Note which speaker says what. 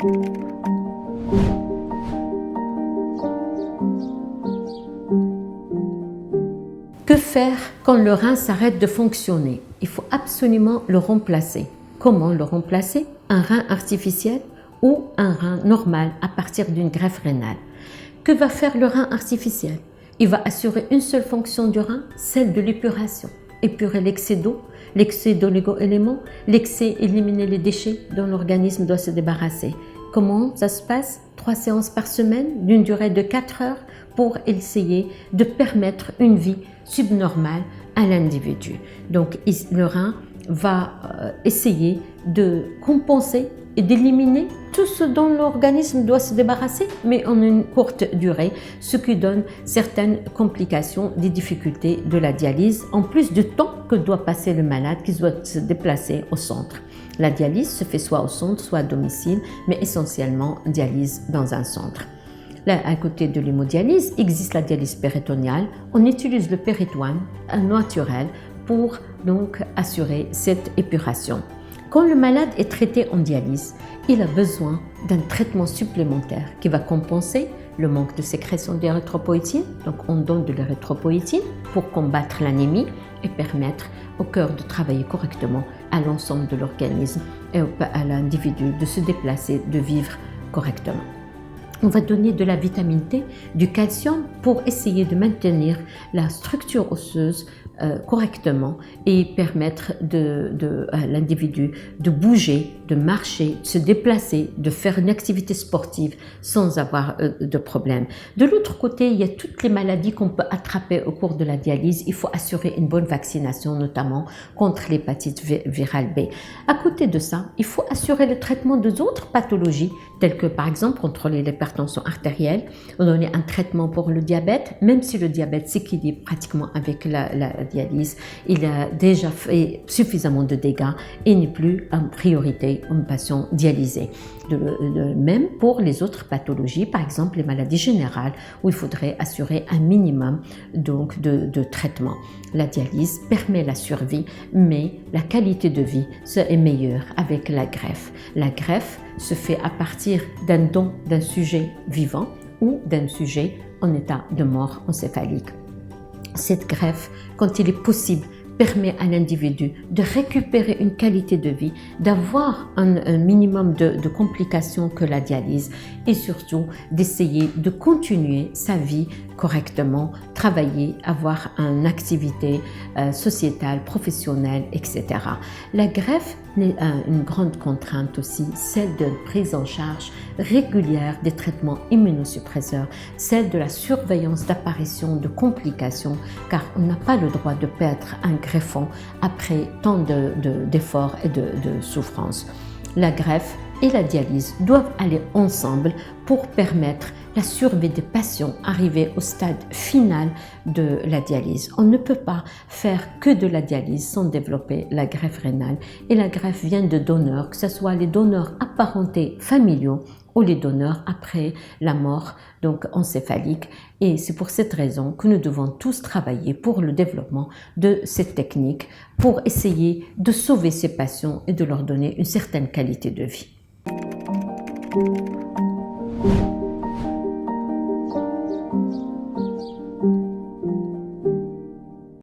Speaker 1: Que faire quand le rein s'arrête de fonctionner? Il faut absolument le remplacer. Comment le remplacer? Un rein artificiel ou un rein normal à partir d'une greffe rénale. Que va faire le rein artificiel? Il va assurer une seule fonction du rein, celle de l'épuration. Épurer l'excès d'eau, l'excès d'oligo-éléments, l'excès, éliminer les déchets dont l'organisme doit se débarrasser. Comment ça se passe? 3 séances par semaine d'une durée de 4 heures pour essayer de permettre une vie subnormale à l'individu. Donc le rein va essayer de compenser et d'éliminer tout ce dont l'organisme doit se débarrasser, mais en une courte durée, ce qui donne certaines complications, des difficultés de la dialyse, en plus du temps que doit passer le malade qui doit se déplacer au centre. La dialyse se fait soit au centre, soit à domicile, mais essentiellement dialyse dans un centre. Là, à côté de l'hémodialyse, existe la dialyse péritonéale. On utilise le péritoine naturel pour donc assurer cette épuration. Quand le malade est traité en dialyse, il a besoin d'un traitement supplémentaire qui va compenser le manque de sécrétion d'érythropoïétine. Donc on donne de l'érythropoïétine pour combattre l'anémie et permettre au cœur de travailler correctement, à l'ensemble de l'organisme et à l'individu de se déplacer, de vivre correctement. On va donner de la vitamine D, du calcium pour essayer de maintenir la structure osseuse correctement et permettre à l'individu de bouger, de marcher, de se déplacer, de faire une activité sportive sans avoir de problème. De l'autre côté, il y a toutes les maladies qu'on peut attraper au cours de la dialyse. Il faut assurer une bonne vaccination, notamment contre l'hépatite virale B. À côté de ça, il faut assurer le traitement d'autres pathologies, telles que par exemple contrôler l'hypertension artérielle, donner un traitement pour le diabète, même si le diabète s'équilibre pratiquement avec la dialyse, il a déjà fait suffisamment de dégâts et n'est plus en priorité un patient dialysé. Même pour les autres pathologies, par exemple les maladies générales, où il faudrait assurer un minimum donc, de traitement. La dialyse permet la survie, mais la qualité de vie est meilleure avec la greffe. La greffe se fait à partir d'un don d'un sujet vivant ou d'un sujet en état de mort encéphalique. Cette greffe, quand il est possible, permet à l'individu de récupérer une qualité de vie, d'avoir un minimum de complications que la dialyse et surtout d'essayer de continuer sa vie correctement, travailler, avoir une activité sociétale, professionnelle, etc. La greffe est une grande contrainte aussi, celle de prise en charge régulière des traitements immunosuppresseurs, celle de la surveillance d'apparition de complications, car on n'a pas le droit de perdre un greffon après tant d'efforts et de souffrances. La greffe et la dialyse doivent aller ensemble pour permettre la survie des patients arrivés au stade final de la dialyse. On ne peut pas faire que de la dialyse sans développer la greffe rénale. Et la greffe vient de donneurs, que ce soit les donneurs apparentés familiaux ou les donneurs après la mort donc encéphalique. Et c'est pour cette raison que nous devons tous travailler pour le développement de cette technique pour essayer de sauver ces patients et de leur donner une certaine qualité de vie.